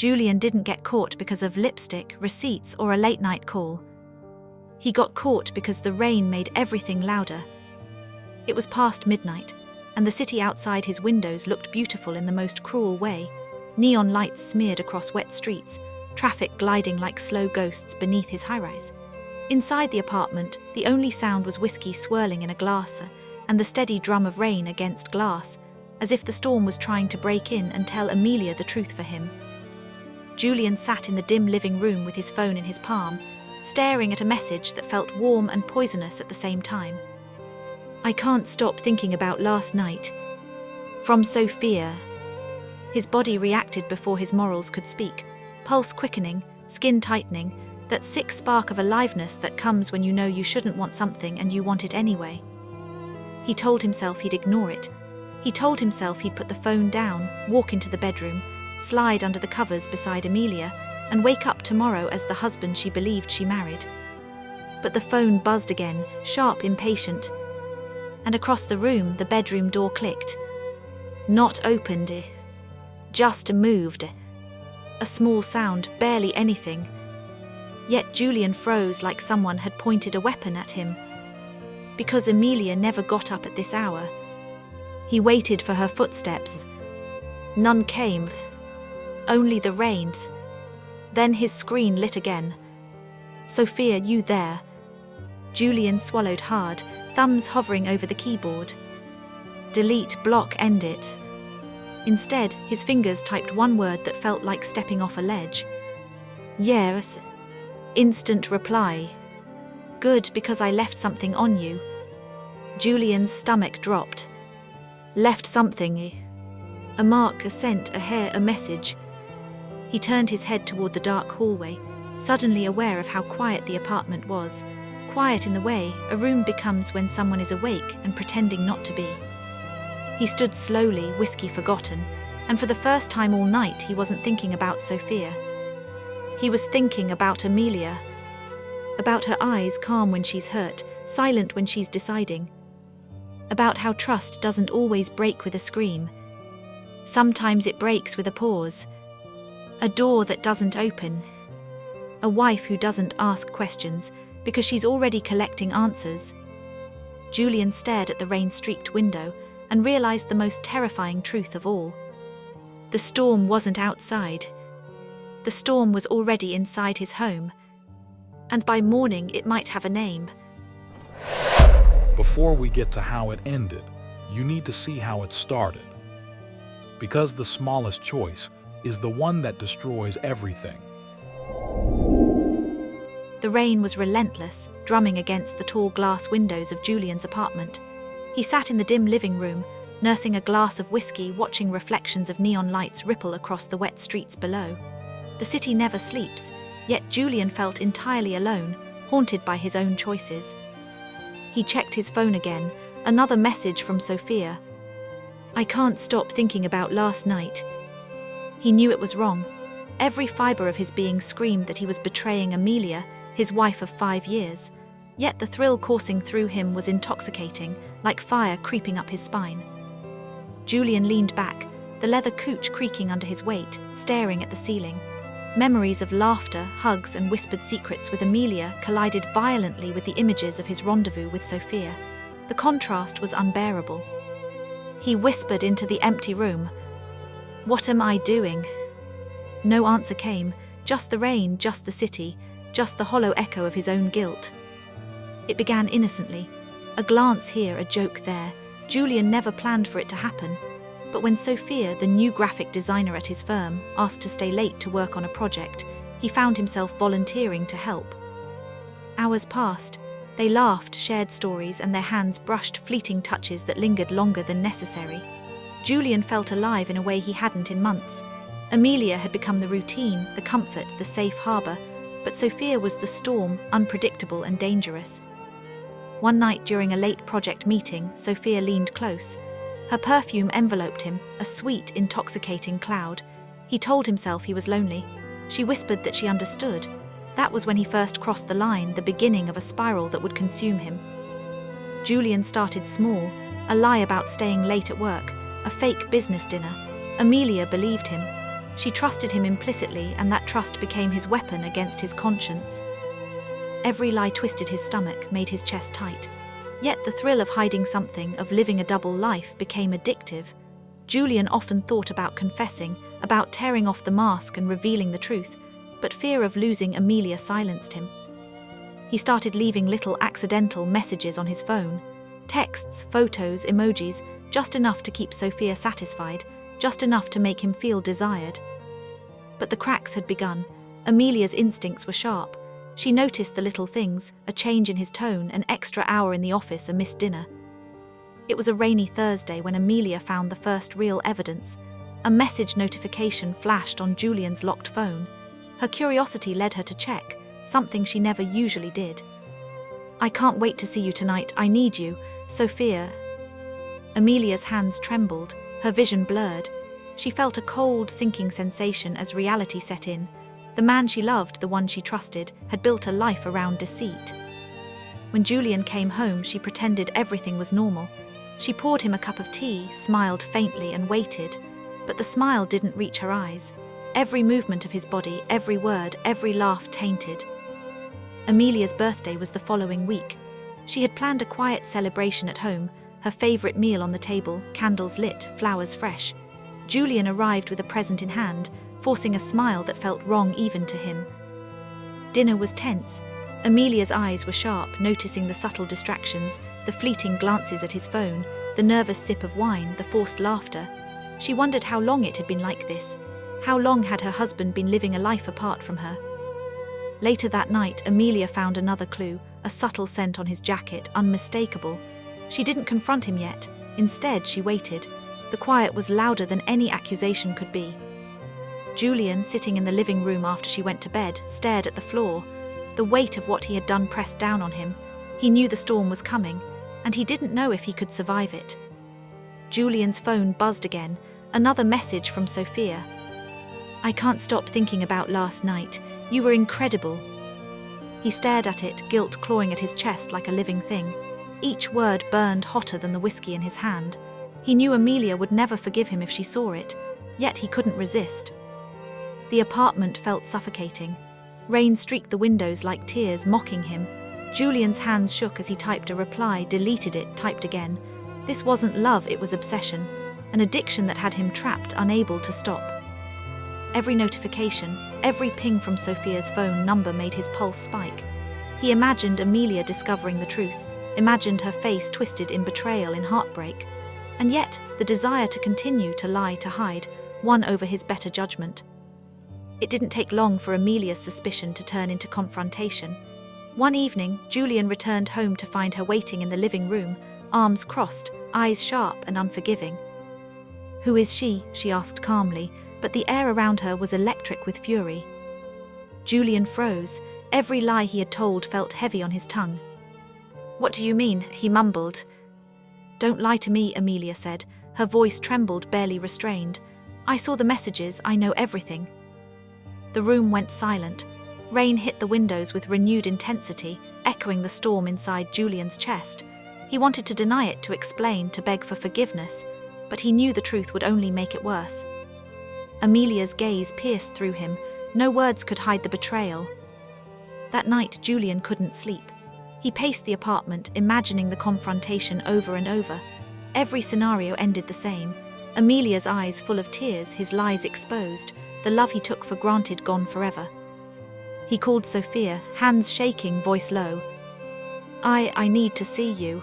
Julian didn't get caught because of lipstick, receipts, or a late-night call. He got caught because the rain made everything louder. It was past midnight, and the city outside his windows looked beautiful in the most cruel way. Neon lights smeared across wet streets, traffic gliding like slow ghosts beneath his high-rise. Inside the apartment, the only sound was whiskey swirling in a glass and the steady drum of rain against glass, as if the storm was trying to break in and tell Amelia the truth for him. Julian sat in the dim living room with his phone in his palm, staring at a message that felt warm and poisonous at the same time. "I can't stop thinking about last night." From Sophia. His body reacted before his morals could speak, pulse quickening, skin tightening, that sick spark of aliveness that comes when you know you shouldn't want something and you want it anyway. He told himself he'd ignore it. He told himself he'd put the phone down, walk into the bedroom, slide under the covers beside Amelia, and wake up tomorrow as the husband she believed she married. But the phone buzzed again, sharp, impatient. And across the room, the bedroom door clicked. Not opened. Just moved. A small sound, barely anything. Yet Julian froze like someone had pointed a weapon at him. Because Amelia never got up at this hour. He waited for her footsteps. None came. Only the rain. Then his screen lit again. "Sophia, you there?" Julian swallowed hard, thumbs hovering over the keyboard. Delete, block, end it. Instead, his fingers typed one word that felt like stepping off a ledge. "Yes." Instant reply. "Good, because I left something on you." Julian's stomach dropped. Left something. A mark, a scent, a hair, a message. He turned his head toward the dark hallway, suddenly aware of how quiet the apartment was. Quiet in the way a room becomes when someone is awake and pretending not to be. He stood slowly, whiskey forgotten, and for the first time all night he wasn't thinking about Sophia. He was thinking about Amelia. About her eyes, calm when she's hurt, silent when she's deciding. About how trust doesn't always break with a scream. Sometimes it breaks with a pause. A door that doesn't open. A wife who doesn't ask questions because she's already collecting answers. Julian stared at the rain-streaked window and realized the most terrifying truth of all. The storm wasn't outside. The storm was already inside his home. And by morning it might have a name. Before we get to how it ended, you need to see how it started. Because the smallest choice is the one that destroys everything. The rain was relentless, drumming against the tall glass windows of Julian's apartment. He sat in the dim living room, nursing a glass of whiskey, watching reflections of neon lights ripple across the wet streets below. The city never sleeps, yet Julian felt entirely alone, haunted by his own choices. He checked his phone again, another message from Sophia. "I can't stop thinking about last night." He knew it was wrong. Every fibre of his being screamed that he was betraying Amelia, his wife of 5 years. Yet the thrill coursing through him was intoxicating, like fire creeping up his spine. Julian leaned back, the leather couch creaking under his weight, staring at the ceiling. Memories of laughter, hugs, and whispered secrets with Amelia collided violently with the images of his rendezvous with Sophia. The contrast was unbearable. He whispered into the empty room, "What am I doing?" No answer came, just the rain, just the city, just the hollow echo of his own guilt. It began innocently, a glance here, a joke there. Julian never planned for it to happen. But when Sophia, the new graphic designer at his firm, asked to stay late to work on a project, he found himself volunteering to help. Hours passed. They laughed, shared stories, and their hands brushed fleeting touches that lingered longer than necessary. Julian felt alive in a way he hadn't in months. Amelia had become the routine, the comfort, the safe harbour, but Sophia was the storm, unpredictable and dangerous. One night during a late project meeting, Sophia leaned close. Her perfume enveloped him, a sweet, intoxicating cloud. He told himself he was lonely. She whispered that she understood. That was when he first crossed the line, the beginning of a spiral that would consume him. Julian started small, a lie about staying late at work, a fake business dinner. Amelia believed him. She trusted him implicitly, and that trust became his weapon against his conscience. Every lie twisted his stomach, made his chest tight. Yet the thrill of hiding something, of living a double life, became addictive. Julian often thought about confessing, about tearing off the mask and revealing the truth, but fear of losing Amelia silenced him. He started leaving little accidental messages on his phone. Texts, photos, emojis, just enough to keep Sophia satisfied, just enough to make him feel desired. But the cracks had begun. Amelia's instincts were sharp. She noticed the little things, a change in his tone, an extra hour in the office, a missed dinner. It was a rainy Thursday when Amelia found the first real evidence. A message notification flashed on Julian's locked phone. Her curiosity led her to check, something she never usually did. "I can't wait to see you tonight. I need you, Sophia." Amelia's hands trembled, her vision blurred. She felt a cold, sinking sensation as reality set in. The man she loved, the one she trusted, had built a life around deceit. When Julian came home, she pretended everything was normal. She poured him a cup of tea, smiled faintly, and waited. But the smile didn't reach her eyes. Every movement of his body, every word, every laugh tainted. Amelia's birthday was the following week. She had planned a quiet celebration at home, her favorite meal on the table, candles lit, flowers fresh. Julian arrived with a present in hand, forcing a smile that felt wrong even to him. Dinner was tense. Amelia's eyes were sharp, noticing the subtle distractions, the fleeting glances at his phone, the nervous sip of wine, the forced laughter. She wondered how long it had been like this. How long had her husband been living a life apart from her? Later that night, Amelia found another clue, a subtle scent on his jacket, unmistakable. She didn't confront him yet. Instead, she waited. The quiet was louder than any accusation could be. Julian, sitting in the living room after she went to bed, stared at the floor. The weight of what he had done pressed down on him. He knew the storm was coming, and he didn't know if he could survive it. Julian's phone buzzed again, another message from Sophia. "I can't stop thinking about last night. You were incredible." He stared at it, guilt clawing at his chest like a living thing. Each word burned hotter than the whiskey in his hand. He knew Amelia would never forgive him if she saw it, yet he couldn't resist. The apartment felt suffocating. Rain streaked the windows like tears, mocking him. Julian's hands shook as he typed a reply, deleted it, typed again. This wasn't love, it was obsession, an addiction that had him trapped, unable to stop. Every notification, every ping from Sophia's phone number made his pulse spike. He imagined Amelia discovering the truth, imagined her face twisted in betrayal, in heartbreak. And yet, the desire to continue to lie, to hide, won over his better judgment. It didn't take long for Amelia's suspicion to turn into confrontation. One evening, Julian returned home to find her waiting in the living room, arms crossed, eyes sharp and unforgiving. "Who is she?" she asked calmly, but the air around her was electric with fury. Julian froze. Every lie he had told felt heavy on his tongue. "What do you mean?" he mumbled. "Don't lie to me," Amelia said. Her voice trembled, barely restrained. "I saw the messages, I know everything." The room went silent. Rain hit the windows with renewed intensity, echoing the storm inside Julian's chest. He wanted to deny it, to explain, to beg for forgiveness, but he knew the truth would only make it worse. Amelia's gaze pierced through him. No words could hide the betrayal. That night, Julian couldn't sleep. He paced the apartment, imagining the confrontation over and over. Every scenario ended the same. Amelia's eyes full of tears, his lies exposed, the love he took for granted gone forever. He called Sophia, hands shaking, voice low. I need to see you."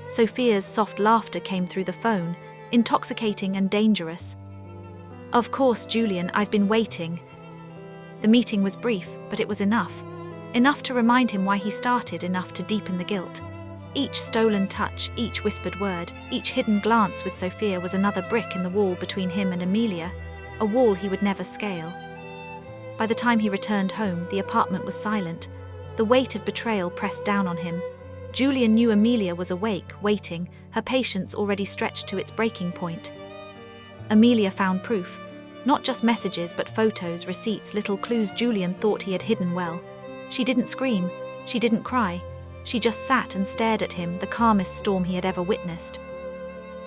Sophia's soft laughter came through the phone, intoxicating and dangerous. "Of course, Julian, I've been waiting." The meeting was brief, but it was enough. Enough to remind him why he started, enough to deepen the guilt. Each stolen touch, each whispered word, each hidden glance with Sophia was another brick in the wall between him and Amelia, a wall he would never scale. By the time he returned home, the apartment was silent. The weight of betrayal pressed down on him. Julian knew Amelia was awake, waiting, her patience already stretched to its breaking point. Amelia found proof. Not just messages, but photos, receipts, little clues Julian thought he had hidden well. She didn't scream. She didn't cry. She just sat and stared at him, the calmest storm he had ever witnessed.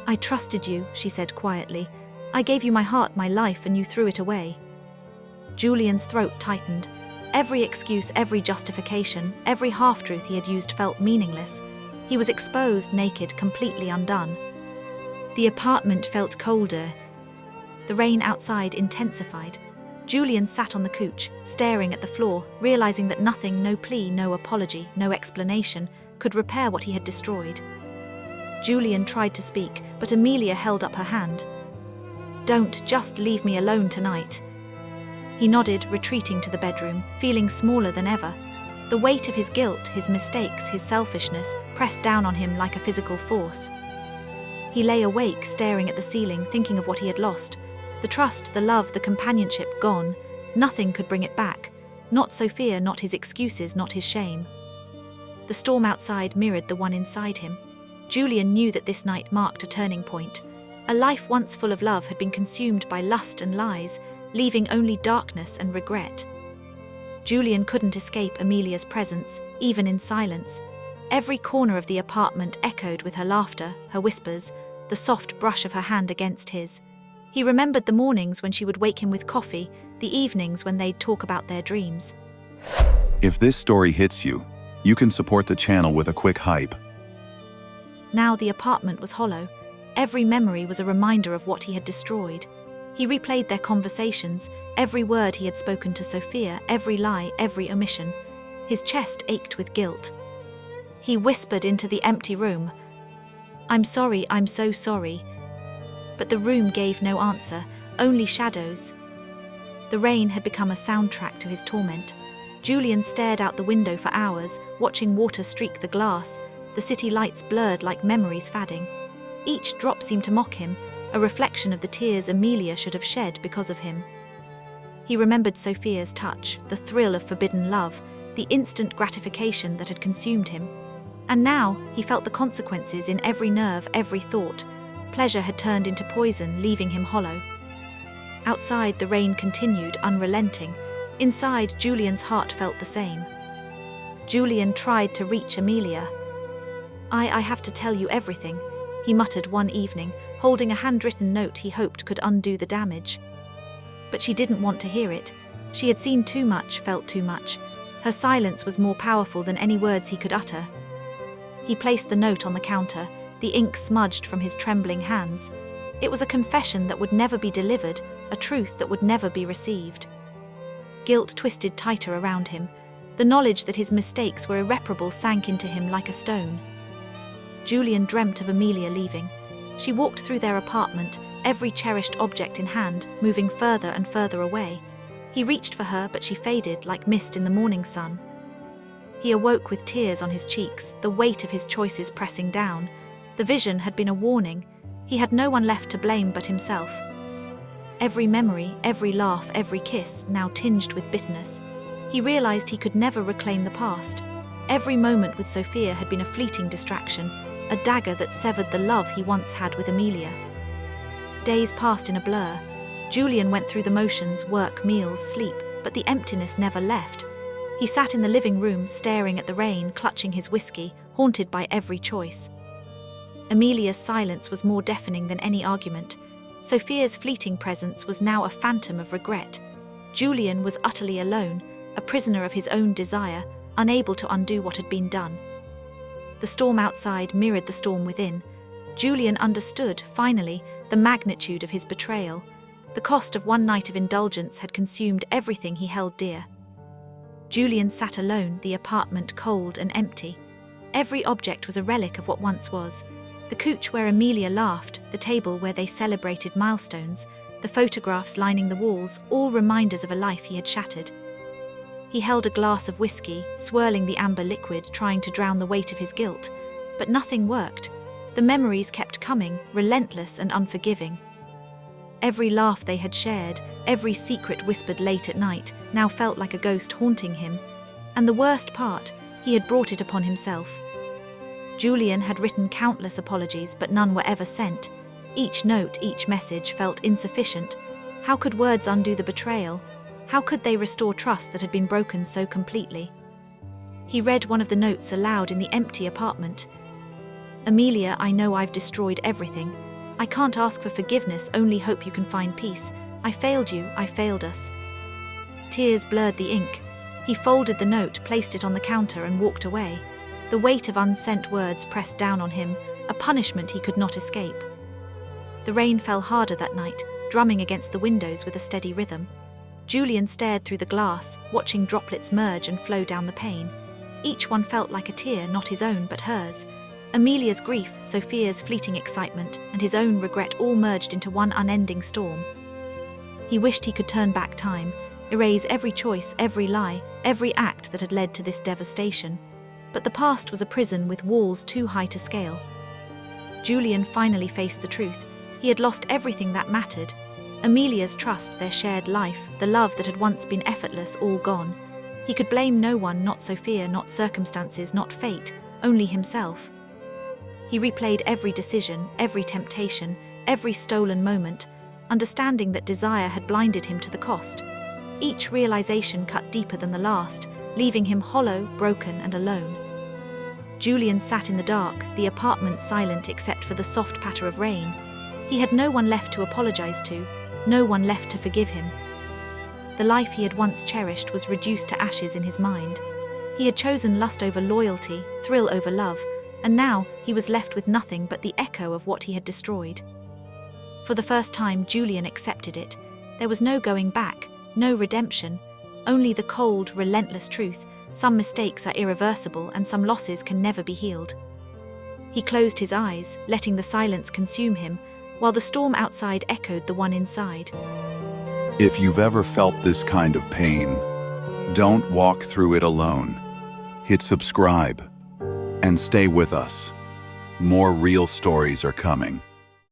"I trusted you," she said quietly. I gave you my heart, my life, and you threw it away. Julian's throat tightened. Every excuse, every justification, every half-truth he had used felt meaningless. He was exposed, naked, completely undone. The apartment felt colder. The rain outside intensified. Julian sat on the couch, staring at the floor, realizing that nothing, no plea, no apology, no explanation, could repair what he had destroyed. Julian tried to speak, but Amelia held up her hand. "Don't, just leave me alone tonight." He nodded, retreating to the bedroom, feeling smaller than ever. The weight of his guilt, his mistakes, his selfishness pressed down on him like a physical force. He lay awake, staring at the ceiling, thinking of what he had lost. The trust, the love, the companionship gone. Nothing could bring it back. Not Sophia, not his excuses, not his shame. The storm outside mirrored the one inside him. Julian knew that this night marked a turning point. A life once full of love had been consumed by lust and lies, leaving only darkness and regret. Julian couldn't escape Amelia's presence, even in silence. Every corner of the apartment echoed with her laughter, her whispers, the soft brush of her hand against his. He remembered the mornings when she would wake him with coffee, the evenings when they'd talk about their dreams. If this story hits you, you can support the channel with a quick hype. Now the apartment was hollow. Every memory was a reminder of what he had destroyed. He replayed their conversations, every word he had spoken to Sophia, every lie, every omission. His chest ached with guilt. He whispered into the empty room, "I'm sorry, I'm so sorry." But the room gave no answer, only shadows. The rain had become a soundtrack to his torment. Julian stared out the window for hours, watching water streak the glass, the city lights blurred like memories fading. Each drop seemed to mock him, a reflection of the tears Amelia should have shed because of him. He remembered Sophia's touch, the thrill of forbidden love, the instant gratification that had consumed him. And now he felt the consequences in every nerve, every thought. Pleasure had turned into poison, leaving him hollow. Outside, the rain continued, unrelenting. Inside, Julian's heart felt the same. Julian tried to reach Amelia. I have to tell you everything," he muttered one evening, holding a handwritten note he hoped could undo the damage. But she didn't want to hear it. She had seen too much, felt too much. Her silence was more powerful than any words he could utter. He placed the note on the counter, the ink smudged from his trembling hands. It was a confession that would never be delivered, a truth that would never be received. Guilt twisted tighter around him. The knowledge that his mistakes were irreparable sank into him like a stone. Julian dreamt of Amelia leaving. She walked through their apartment, every cherished object in hand, moving further and further away. He reached for her, but she faded like mist in the morning sun. He awoke with tears on his cheeks, the weight of his choices pressing down. The vision had been a warning. He had no one left to blame but himself. Every memory, every laugh, every kiss, now tinged with bitterness. He realized he could never reclaim the past. Every moment with Sophia had been a fleeting distraction, a dagger that severed the love he once had with Amelia. Days passed in a blur. Julian went through the motions, work, meals, sleep, but the emptiness never left. He sat in the living room, staring at the rain, clutching his whiskey, haunted by every choice. Amelia's silence was more deafening than any argument. Sophia's fleeting presence was now a phantom of regret. Julian was utterly alone, a prisoner of his own desire, unable to undo what had been done. The storm outside mirrored the storm within. Julian understood, finally, the magnitude of his betrayal. The cost of one night of indulgence had consumed everything he held dear. Julian sat alone, the apartment cold and empty. Every object was a relic of what once was. The couch where Amelia laughed, the table where they celebrated milestones, the photographs lining the walls, all reminders of a life he had shattered. He held a glass of whiskey, swirling the amber liquid, trying to drown the weight of his guilt. But nothing worked. The memories kept coming, relentless and unforgiving. Every laugh they had shared, every secret whispered late at night, now felt like a ghost haunting him. And the worst part, he had brought it upon himself. Julian had written countless apologies, but none were ever sent. Each note, each message felt insufficient. How could words undo the betrayal? How could they restore trust that had been broken so completely? He read one of the notes aloud in the empty apartment. "Amelia, I know I've destroyed everything. I can't ask for forgiveness, only hope you can find peace. I failed you, I failed us. Tears blurred the ink. He folded the note, placed it on the counter, and walked away. The weight of unsent words pressed down on him, a punishment he could not escape. The rain fell harder that night, drumming against the windows with a steady rhythm. Julian stared through the glass, watching droplets merge and flow down the pane. Each one felt like a tear, not his own, but hers. Amelia's grief, Sophia's fleeting excitement, and his own regret all merged into one unending storm. He wished he could turn back time, erase every choice, every lie, every act that had led to this devastation. But the past was a prison with walls too high to scale. Julian finally faced the truth. He had lost everything that mattered. Amelia's trust, their shared life, the love that had once been effortless, all gone. He could blame no one, not Sophia, not circumstances, not fate, only himself. He replayed every decision, every temptation, every stolen moment, understanding that desire had blinded him to the cost. Each realization cut deeper than the last, leaving him hollow, broken, and alone. Julian sat in the dark, the apartment silent except for the soft patter of rain. He had no one left to apologize to, no one left to forgive him. The life he had once cherished was reduced to ashes in his mind. He had chosen lust over loyalty, thrill over love, and now he was left with nothing but the echo of what he had destroyed. For the first time, Julian accepted it. There was no going back, no redemption, only the cold, relentless truth. Some mistakes are irreversible and some losses can never be healed. He closed his eyes, letting the silence consume him, while the storm outside echoed the one inside. If you've ever felt this kind of pain, don't walk through it alone. Hit subscribe and stay with us. More real stories are coming.